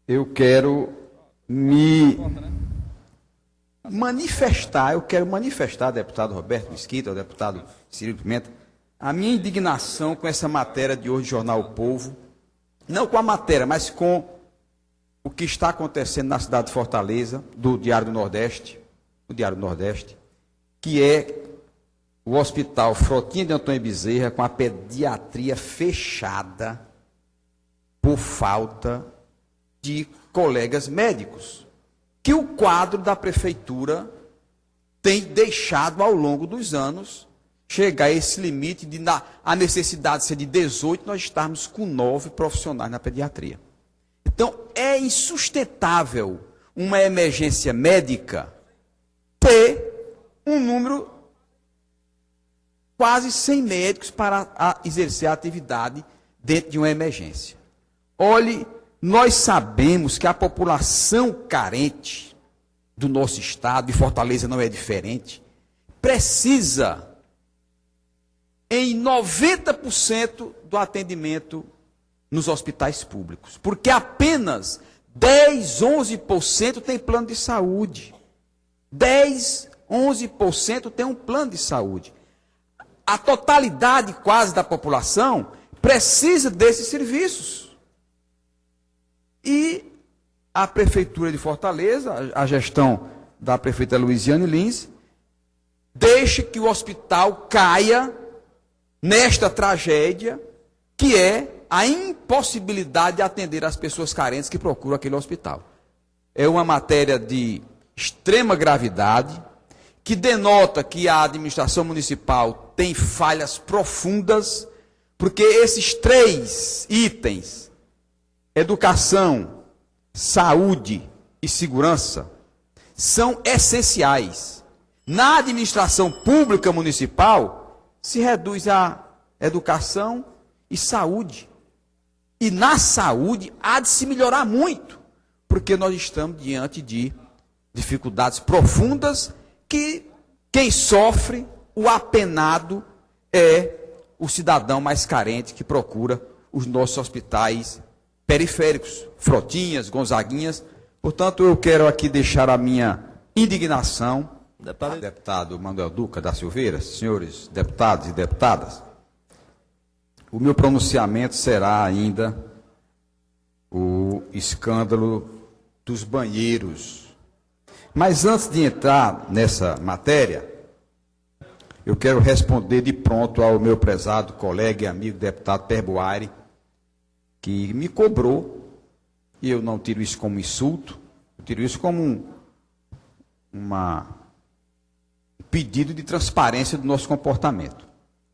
eu quero me manifestar, deputado Roberto Mesquita, deputado Cirilo Pimenta, a minha indignação com essa matéria de hoje do Jornal O Povo, não com a matéria, mas com o que está acontecendo na cidade de Fortaleza, do Diário do Nordeste, que é o Hospital Frotinha de Antônio Bezerra com a pediatria fechada por falta de colegas médicos, que o quadro da prefeitura tem deixado ao longo dos anos chegar a esse limite de a necessidade de ser de 18, nós estarmos com 9 profissionais na pediatria. Então, é insustentável uma emergência médica ter um número quase 100 médicos para exercer a atividade dentro de uma emergência. Olhe, nós sabemos que a população carente do nosso estado, e Fortaleza não é diferente, precisa em 90% do atendimento nos hospitais públicos, porque apenas 10, 11% tem plano de saúde. 10, 11% tem um plano de saúde. A totalidade quase da população precisa desses serviços. E a Prefeitura de Fortaleza, a gestão da prefeita Luiziane Lins, deixa que o hospital caia nesta tragédia, que é a impossibilidade de atender as pessoas carentes que procuram aquele hospital. É uma matéria de extrema gravidade, que denota que a administração municipal tem falhas profundas, porque esses 3 itens, educação, saúde e segurança, são essenciais. Na administração pública municipal, se reduz a educação e saúde. E na saúde há de se melhorar muito, porque nós estamos diante de dificuldades profundas que quem sofre, o apenado, é o cidadão mais carente que procura os nossos hospitais periféricos, Frotinhas, Gonzaguinhas. Portanto, eu quero aqui deixar a minha indignação, deputado Manuel Duca da Silveira, senhores deputados e deputadas. O meu pronunciamento será ainda o escândalo dos banheiros. Mas antes de entrar nessa matéria, eu quero responder de pronto ao meu prezado colega e amigo deputado Perbuari, que me cobrou, e eu não tiro isso como insulto, eu tiro isso como um pedido de transparência do nosso comportamento.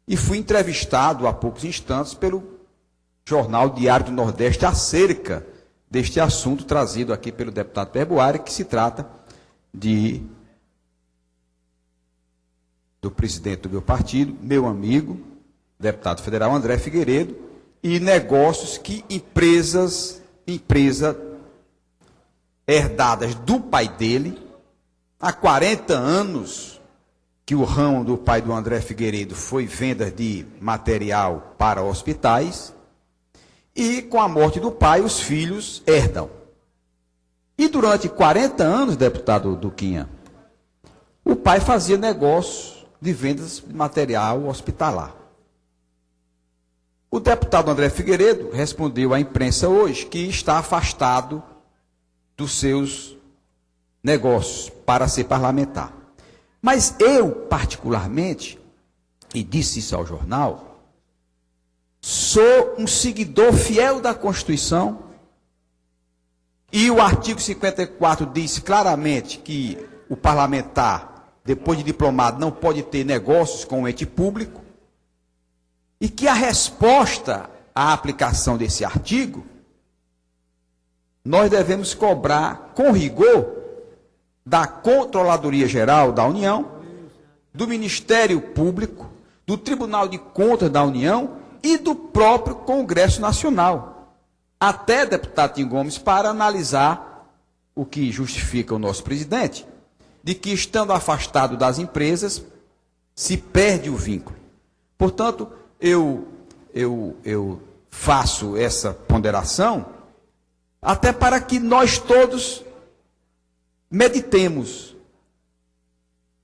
E fui entrevistado há poucos instantes pelo jornal Diário do Nordeste acerca deste assunto trazido aqui pelo deputado Perbuari, que se trata do presidente do meu partido, meu amigo, deputado federal André Figueiredo, e negócios que empresas herdadas do pai dele, há 40 anos que o ramo do pai do André Figueiredo foi venda de material para hospitais, e com a morte do pai, os filhos herdam. E durante 40 anos, deputado Duquinha, o pai fazia negócio de vendas de material hospitalar. O deputado André Figueiredo respondeu à imprensa hoje que está afastado dos seus negócios para ser parlamentar. Mas eu, particularmente, e disse isso ao jornal, sou um seguidor fiel da Constituição, e o artigo 54 diz claramente que o parlamentar, depois de diplomado, não pode ter negócios com o ente público, e que a resposta à aplicação desse artigo, nós devemos cobrar com rigor da Controladoria Geral da União, do Ministério Público, do Tribunal de Contas da União e do próprio Congresso Nacional. Até, deputado Tim Gomes, para analisar o que justifica o nosso presidente, de que, estando afastado das empresas, se perde o vínculo. Portanto, eu faço essa ponderação até para que nós todos meditemos,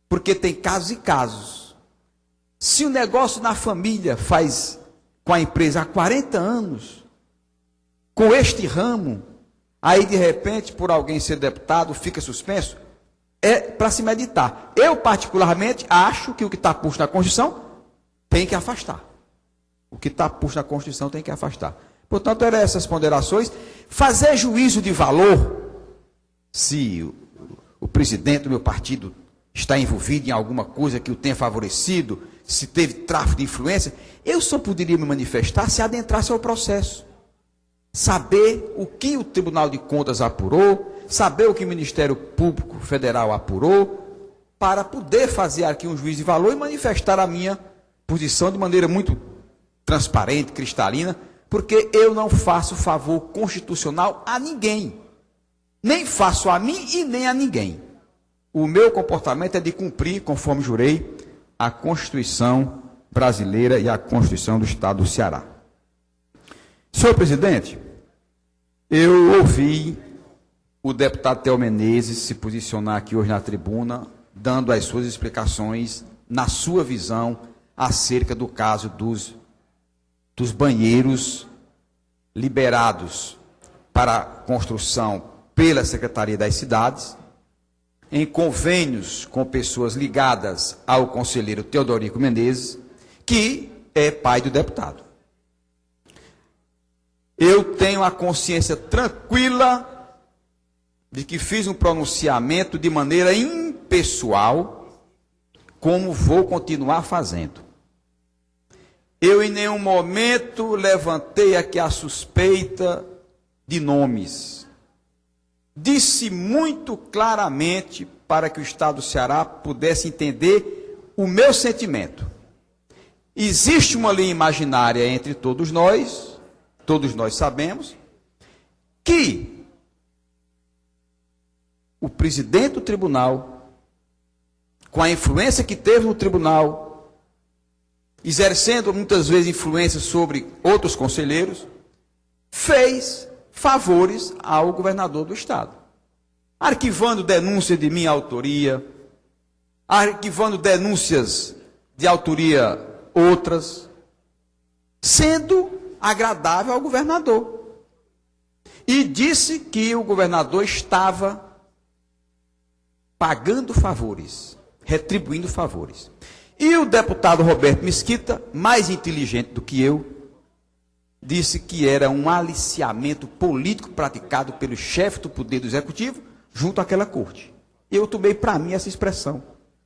porque tem casos e casos. Se o negócio na família faz com a empresa há 40 anos, com este ramo, aí de repente, por alguém ser deputado, fica suspenso, é para se meditar. Eu, particularmente, acho que o que está posto na Constituição tem que afastar. O que está posto na Constituição tem que afastar. Portanto, eram essas ponderações. Fazer juízo de valor, se o presidente do meu partido está envolvido em alguma coisa que o tenha favorecido, se teve tráfico de influência, eu só poderia me manifestar se adentrasse ao processo. Saber o que o Tribunal de Contas apurou, saber o que o Ministério Público Federal apurou, para poder fazer aqui um juízo de valor e manifestar a minha posição de maneira muito transparente, cristalina, porque eu não faço favor constitucional a ninguém. Nem faço a mim e nem a ninguém. O meu comportamento é de cumprir, conforme jurei, a Constituição brasileira e a Constituição do Estado do Ceará. Senhor presidente, eu ouvi o deputado Theo Menezes se posicionar aqui hoje na tribuna, dando as suas explicações, na sua visão, acerca do caso dos banheiros liberados para construção pela Secretaria das Cidades, em convênios com pessoas ligadas ao conselheiro Teodorico Menezes, que é pai do deputado. Eu tenho a consciência tranquila de que fiz um pronunciamento de maneira impessoal, como vou continuar fazendo. Eu em nenhum momento levantei aqui a suspeita de nomes. Disse muito claramente para que o Estado do Ceará pudesse entender o meu sentimento. Existe uma linha imaginária entre todos nós sabemos, que o presidente do tribunal, com a influência que teve no tribunal, exercendo muitas vezes influência sobre outros conselheiros, fez favores ao governador do estado, arquivando denúncias de minha autoria, arquivando denúncias de autoria outras, sendo agradável ao governador. E disse que o governador estava pagando favores, retribuindo favores. E o deputado Roberto Mesquita, mais inteligente do que eu, disse que era um aliciamento político praticado pelo chefe do Poder do Executivo junto àquela corte. Eu tomei para mim essa expressão,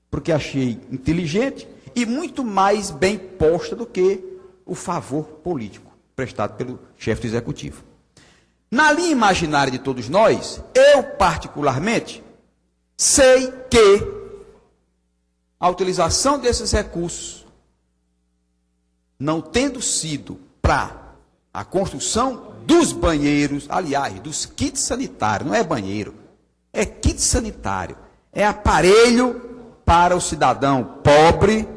porque achei inteligente e muito mais bem posta do que o favor político prestado pelo chefe do Executivo. Na linha imaginária de todos nós, eu particularmente sei que a utilização desses recursos, não tendo sido para a construção dos banheiros, aliás, dos kits sanitários, não é banheiro, é kit sanitário, é aparelho para o cidadão pobre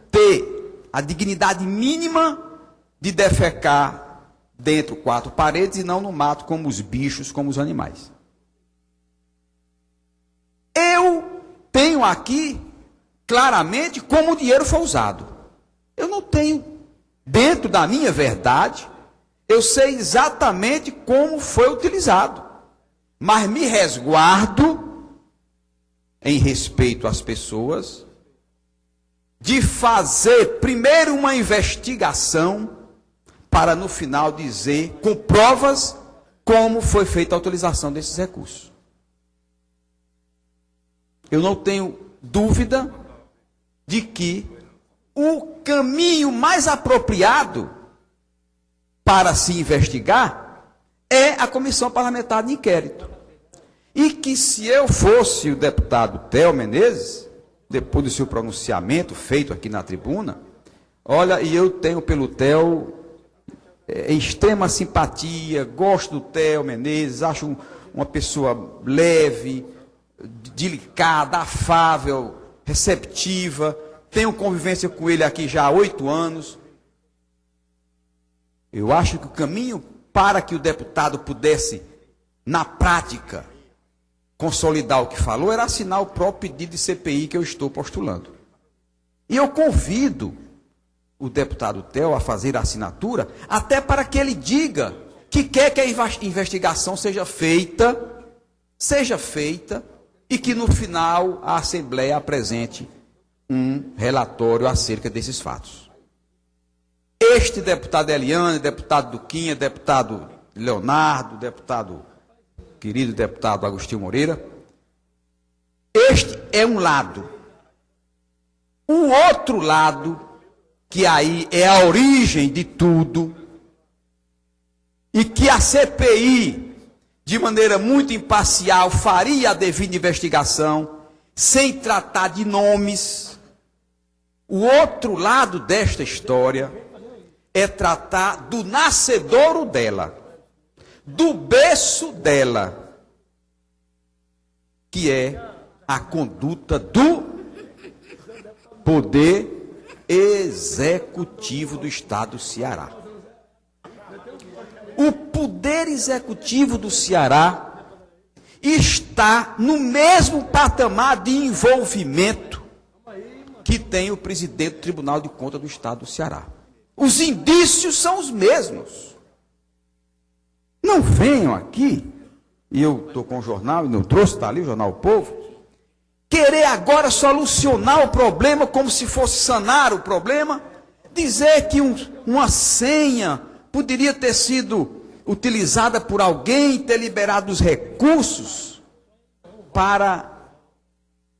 ter a dignidade mínima de defecar dentro de 4 paredes e não no mato como os bichos, como os animais. Eu tenho aqui claramente como o dinheiro foi usado. Eu não tenho, dentro da minha verdade, eu sei exatamente como foi utilizado, mas me resguardo, em respeito às pessoas, de fazer primeiro uma investigação, para no final dizer, com provas, como foi feita a utilização desses recursos. Eu não tenho dúvida de que o caminho mais apropriado para se investigar é a Comissão Parlamentar de Inquérito. E que se eu fosse o deputado Theo Menezes, depois do seu pronunciamento feito aqui na tribuna, olha, e eu tenho pelo Theo extrema simpatia, gosto do Theo Menezes, acho uma pessoa leve, delicada, afável, receptiva, tenho convivência com ele aqui já há 8 anos. Eu acho que o caminho para que o deputado pudesse na prática, consolidar o que falou, era assinar o próprio pedido de CPI que eu estou postulando. E eu convido o deputado Theo a fazer a assinatura, até para que ele diga que quer que a investigação seja feita, e que no final a Assembleia apresente um relatório acerca desses fatos. Este deputado Eliane, deputado Duquinha, deputado Leonardo, querido deputado Agostinho Moreira, este é um lado. O outro lado, que aí é a origem de tudo, e que a CPI, de maneira muito imparcial, faria a devida investigação, sem tratar de nomes. O outro lado desta história é tratar do nascedouro dela, do berço dela, que é a conduta do Poder Executivo do Estado do Ceará. O Poder Executivo do Ceará está no mesmo patamar de envolvimento que tem o presidente do Tribunal de Contas do Estado do Ceará. Os indícios são os mesmos. Não venham aqui, e eu estou com o jornal, e não trouxe, está ali o jornal O Povo, querer agora solucionar o problema como se fosse sanar o problema, dizer que uma senha poderia ter sido utilizada por alguém, ter liberado os recursos para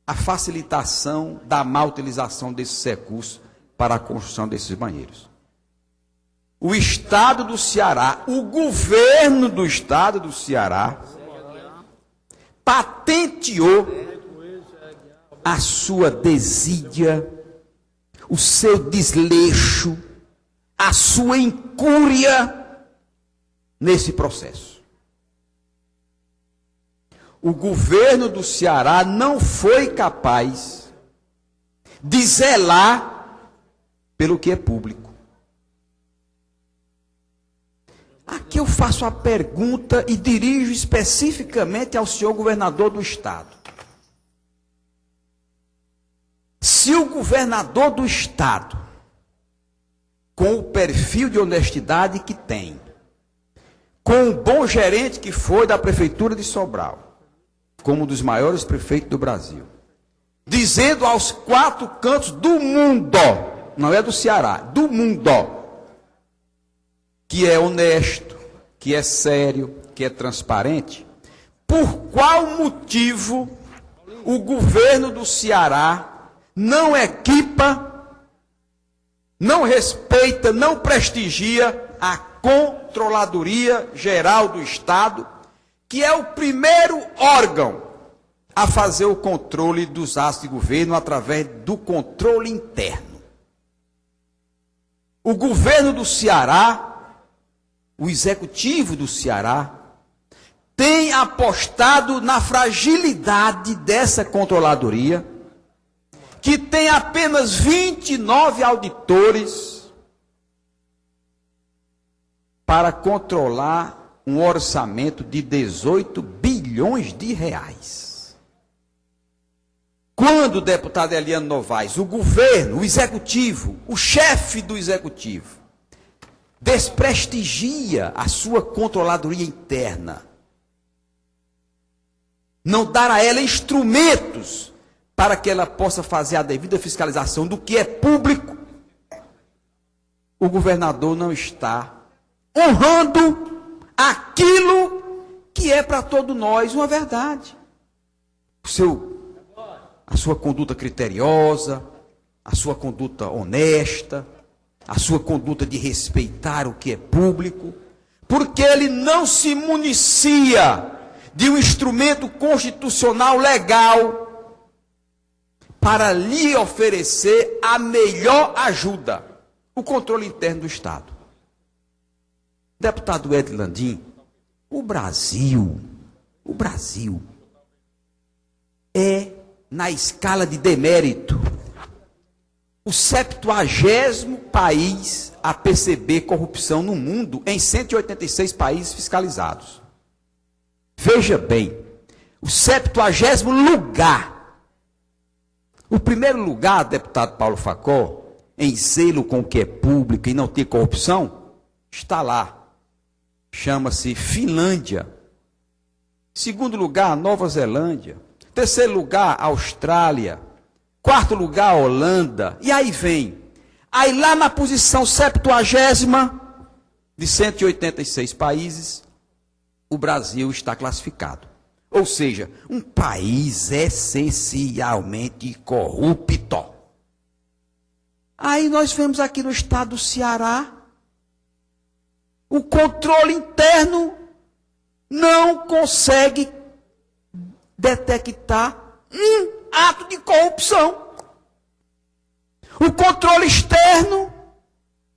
a facilitação da má utilização desses recursos para a construção desses banheiros. O Estado do Ceará, o governo do Estado do Ceará, patenteou a sua desídia, o seu desleixo, a sua incúria nesse processo. O governo do Ceará não foi capaz de zelar pelo que é público. Aqui eu faço a pergunta e dirijo especificamente ao senhor governador do Estado. Se o governador do Estado, com o perfil de honestidade que tem, com o bom gerente que foi da Prefeitura de Sobral, como um dos maiores prefeitos do Brasil, dizendo aos quatro cantos do mundo, não é do Ceará, do mundo, que é honesto, que é sério, que é transparente, por qual motivo o governo do Ceará não equipa, não respeita, não prestigia a Controladoria Geral do Estado, que é o primeiro órgão a fazer o controle dos atos de governo através do controle interno? O governo do Ceará, o executivo do Ceará, tem apostado na fragilidade dessa controladoria, que tem apenas 29 auditores para controlar um orçamento de 18 bilhões de reais. Quando o deputado Eliane Novaes, o governo, o executivo, o chefe do executivo, desprestigia a sua controladoria interna, não dar a ela instrumentos para que ela possa fazer a devida fiscalização do que é público, o governador não está honrando aquilo que é para todos nós uma verdade. A sua conduta criteriosa, a sua conduta honesta, a sua conduta de respeitar o que é público, porque ele não se municia de um instrumento constitucional legal para lhe oferecer a melhor ajuda, o controle interno do Estado. Deputado Ed Landim, o Brasil é, na escala de demérito, o 70º país a perceber corrupção no mundo, em 186 países fiscalizados. Veja bem, o 70º lugar. O primeiro lugar, deputado Paulo Facó, em zelo com o que é público e não ter corrupção, está lá. Chama-se Finlândia. Segundo lugar, Nova Zelândia. Terceiro lugar, Austrália. Quarto lugar, Holanda. E aí vem. Aí lá na posição 70ª, de 186 países, o Brasil está classificado. Ou seja, um país essencialmente corrupto. Aí nós vemos aqui no estado do Ceará, o controle interno não consegue detectar um ato de corrupção. O controle externo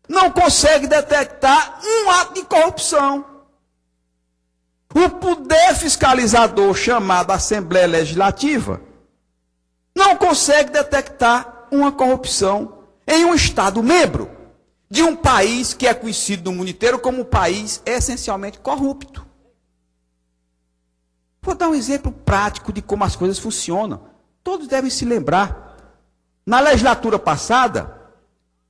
não consegue detectar um ato de corrupção. O poder fiscalizador, chamado Assembleia Legislativa, não consegue detectar uma corrupção em um Estado membro de um país que é conhecido no mundo inteiro como um país essencialmente corrupto. Vou dar um exemplo prático de como as coisas funcionam. Todos devem se lembrar. Na legislatura passada,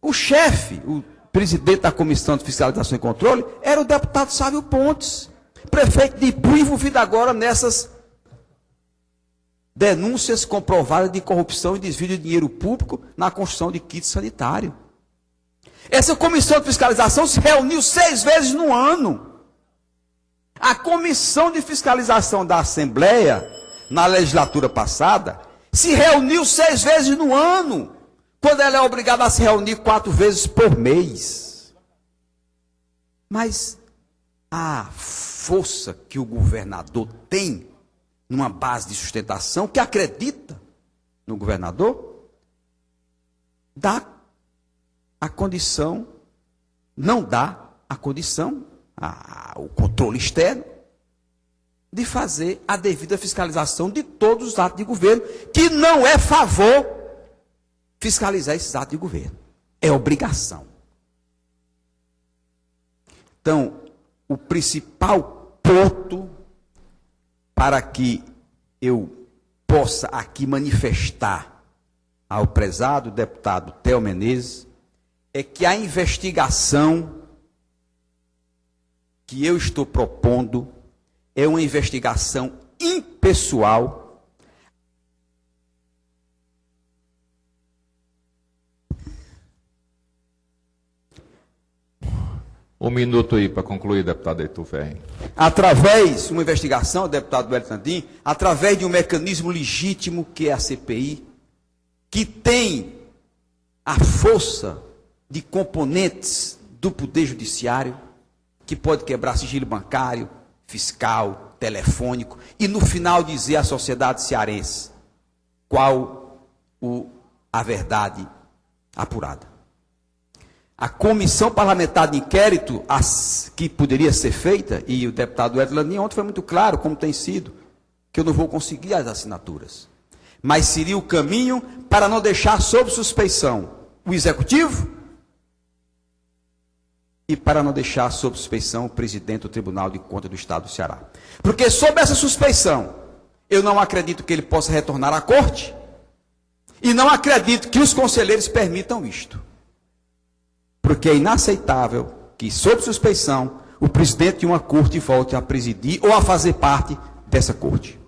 o chefe, o presidente da Comissão de Fiscalização e Controle, era o deputado Sávio Pontes, prefeito de Ipu, envolvido agora nessas denúncias comprovadas de corrupção e desvio de dinheiro público na construção de kit sanitário. Essa comissão de fiscalização se reuniu 6 vezes no ano. A comissão de fiscalização da Assembleia, na legislatura passada, se reuniu 6 vezes no ano, quando ela é obrigada a se reunir 4 vezes por mês. Mas a força que o governador tem numa base de sustentação, que acredita no governador, dá a condição, não dá a condição, o controle externo, de fazer a devida fiscalização de todos os atos de governo, que não é favor fiscalizar esses atos de governo, é obrigação. Então, o principal ponto para que eu possa aqui manifestar ao prezado deputado Theo Menezes é que a investigação que eu estou propondo é uma investigação impessoal. Um minuto aí para concluir, deputado Heitor Ferri. Através de uma investigação, deputado Wellington Andim, através de um mecanismo legítimo que é a CPI, que tem a força de componentes do Poder Judiciário, que pode quebrar sigilo bancário, fiscal, telefônico, e no final dizer à sociedade cearense qual a verdade apurada. A comissão parlamentar de inquérito que poderia ser feita, e o deputado Wellington Landim ontem foi muito claro, como tem sido, que eu não vou conseguir as assinaturas. Mas seria o caminho para não deixar sob suspeição o Executivo e para não deixar sob suspeição o presidente do Tribunal de Contas do Estado do Ceará. Porque sob essa suspeição, eu não acredito que ele possa retornar à corte e não acredito que os conselheiros permitam isto. Porque é inaceitável que, sob suspeição, o presidente de uma corte volte a presidir ou a fazer parte dessa corte.